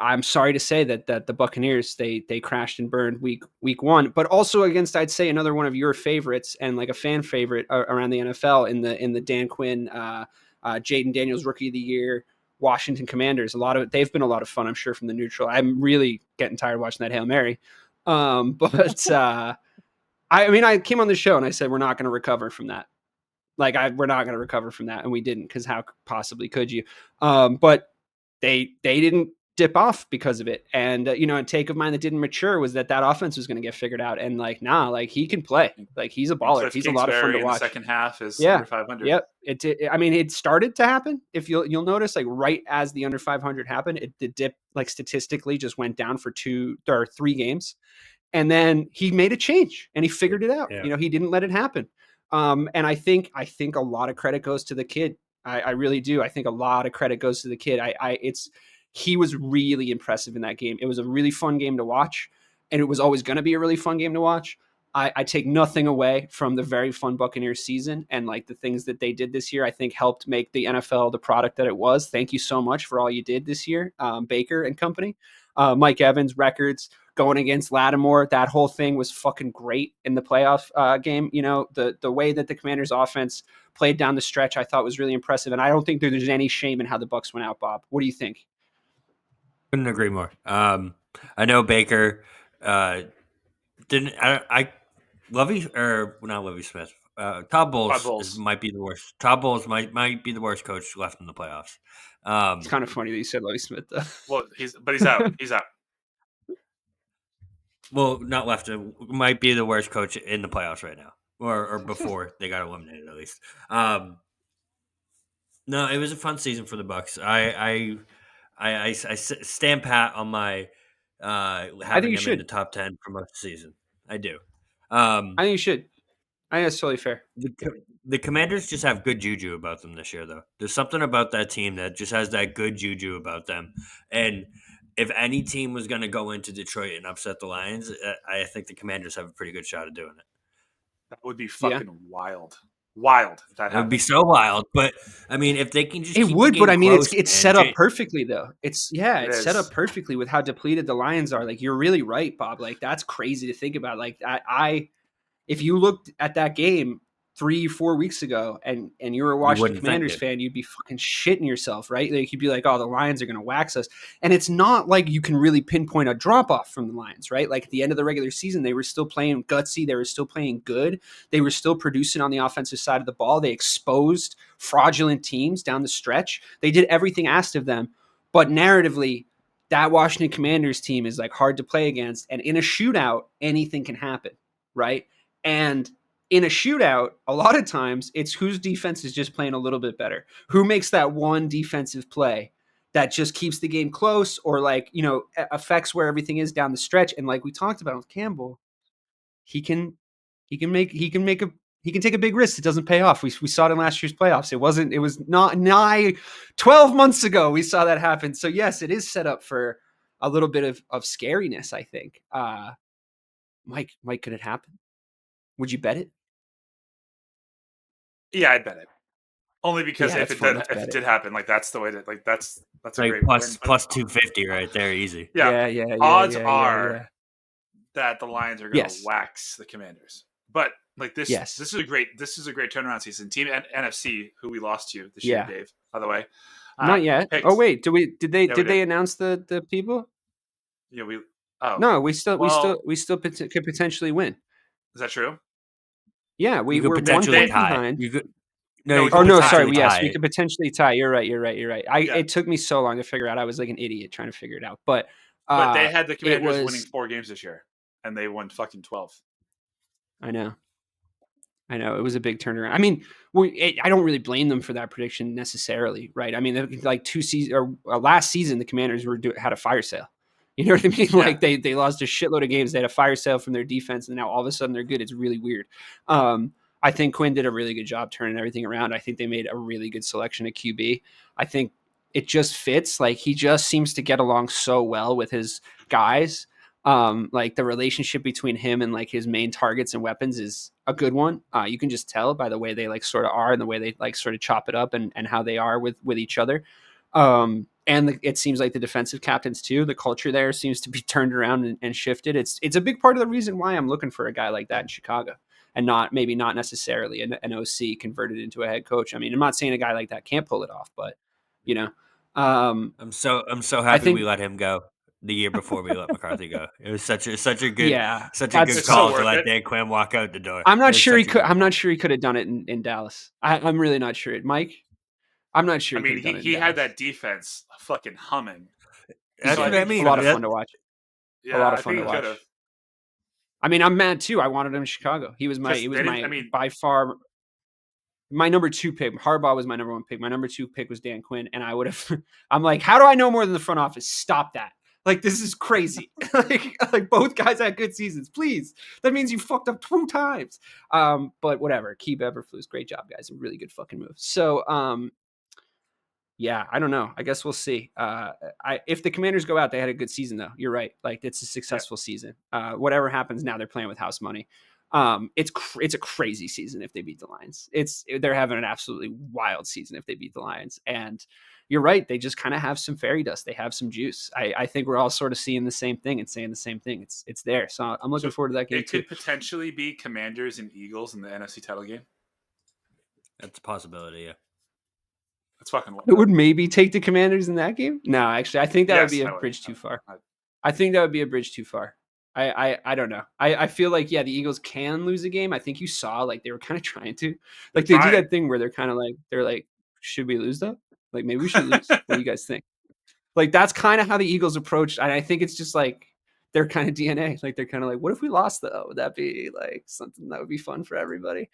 I'm sorry to say that the Buccaneers they crashed and burned week one, but also against, I'd say, another one of your favorites and like a fan favorite around the NFL in the Dan Quinn, Jaden Daniels Rookie of the Year, Washington Commanders. They've been a lot of fun, I'm sure, from the neutral. I'm really getting tired of watching that Hail Mary, but I came on the show and I said we're not going to recover from that. We're not going to recover from that, and we didn't, because how possibly could you? But they didn't dip off because of it. And a take of mine that didn't mature was that offense was going to get figured out. And he can play. Like, he's a baller. He's a lot of fun to watch. In the second half is under 500. Yep. It started to happen. If you'll notice, like right as the under 500 happened, the dip like statistically just went down for 2 or 3 games, and then he made a change and he figured it out. Yeah. He didn't let it happen. And I think a lot of credit goes to the kid. I really do. I think a lot of credit goes to the kid. He was really impressive in that game. It was a really fun game to watch, and it was always going to be a really fun game to watch. I take nothing away from the very fun Buccaneers season, and like the things that they did this year, I think helped make the NFL the product that it was. Thank you so much for all you did this year, Baker and company. Mike Evans records going against Lattimore. That whole thing was fucking great in the playoff game. The way that the Commanders offense played down the stretch, I thought was really impressive. And I don't think there's any shame in how the Bucs went out, Bob. What do you think? Couldn't agree more. I know Baker didn't. I Lovey or not Lovey Smith. Todd Bowles might be the worst. Todd Bowles might be the worst coach left in the playoffs. It's kind of funny that you said Lovey Smith, though. Well, he's out. He's out. Well, not left. Might be the worst coach in the playoffs right now, or before they got eliminated at least. No, it was a fun season for the Bucs. I stand pat on my having him in the top 10 for most of the season. I do. I think you should. I think that's totally fair. The Commanders just have good juju about them this year, though. There's something about that team that just has that good juju about them. And if any team was going to go into Detroit and upset the Lions, I think the Commanders have a pretty good shot of doing it. That would be fucking wild. Wild. If that it would be so wild. But, I mean, if they can just it keep would, the but game I mean, close, it's set up perfectly, though. It's set up perfectly with how depleted the Lions are. Like, you're really right, Bob. Like, that's crazy to think about. Like, if you looked at that game 3-4 weeks ago and you were a Washington Commanders fan, you'd be fucking shitting yourself, right? Like, you'd be like, oh, the Lions are going to wax us. And it's not like you can really pinpoint a drop off from the Lions, right? Like, at the end of the regular season, they were still playing gutsy. They were still playing good. They were still producing on the offensive side of the ball. They exposed fraudulent teams down the stretch. They did everything asked of them. But narratively, that Washington Commanders team is like hard to play against. And in a shootout, anything can happen, right? And in a shootout, a lot of times it's whose defense is just playing a little bit better. Who makes that one defensive play that just keeps the game close, or affects where everything is down the stretch. And like we talked about with Campbell, he can take a big risk. It doesn't pay off. We saw it in last year's playoffs. It was not nigh 12 months ago we saw that happen. So yes, it is set up for a little bit of scariness, I think. Mike, could it happen? Would you bet it? Yeah, I'd bet it. Only because if it did happen, like that's the way that that's a like great plus 250 right there, easy. Yeah. Odds are that the Lions are going to wax the Commanders. But like this is a great turnaround season. Team NFC, who we lost to this year, Dave, by the way. Not yet. Picked. Oh wait, did they announce the people? Yeah, we still could potentially win. Is that true? Yeah, we were 1 point behind. We could potentially tie. You're right. It took me so long to figure out. I was like an idiot trying to figure it out. But they had the Commanders winning 4 games this year, and they won fucking 12. I know. It was a big turnaround. I mean, I don't really blame them for that prediction necessarily, right? I mean, like 2 seasons or last season, the Commanders had a fire sale. You know what I mean? Yeah. Like they lost a shitload of games. They had a fire sale from their defense, and now all of a sudden they're good. It's really weird. I think Quinn did a really good job turning everything around. I think they made a really good selection at QB. I think it just fits. Like, he just seems to get along so well with his guys. Like, the relationship between him and like his main targets and weapons is a good one. You can just tell by the way they like sort of are and the way they like sort of chop it up and how they are with each other. And it seems like the defensive captains too. The culture there seems to be turned around and shifted. It's a big part of the reason why I'm looking for a guy like that in Chicago, and not necessarily an OC converted into a head coach. I mean, I'm not saying a guy like that can't pull it off, but I'm so happy we let him go the year before we let McCarthy go. It was such a good call to let Dan Quinn walk out the door. I'm not sure he could. I'm not sure he could have done it in Dallas. I'm really not sure. Mike, I'm not sure. I mean, he had that defense fucking humming. That's what I mean. A lot of fun to watch. Yeah, a lot of fun to watch. I mean, I'm mad too. I wanted him in Chicago. He was by far my number 2 pick. Harbaugh was my number 1 pick. My number 2 pick was Dan Quinn, and I would have. I'm like, how do I know more than the front office? Stop that! Like, this is crazy. like both guys had good seasons. Please, that means you fucked up 2 times. But whatever. Keep Eberflus. Great job, guys. A really good fucking move. So, yeah, I don't know. I guess we'll see. If the Commanders go out, they had a good season, though. You're right. Like, it's a successful season. Whatever happens now, they're playing with house money. It's a crazy season if they beat the Lions. They're having an absolutely wild season if they beat the Lions. And you're right. They just kind of have some fairy dust. They have some juice. I think we're all sort of seeing the same thing and saying the same thing. It's there. So I'm looking forward to that game. It could potentially be Commanders and Eagles in the NFC title game. That's a possibility. Yeah. That's fucking wild. It would maybe take the Commanders in that game. No, actually, I think that would be a bridge too far. I think that would be a bridge too far. I don't know. I feel like, yeah, the Eagles can lose a game. I think you saw like they were kind of trying to. Like they do that thing where they're like, should we lose though? Like maybe we should lose. What do you guys think? Like that's kind of how the Eagles approached. And I think it's just like their kind of DNA. Like they're kind of like, what if we lost though? Would that be like something that would be fun for everybody?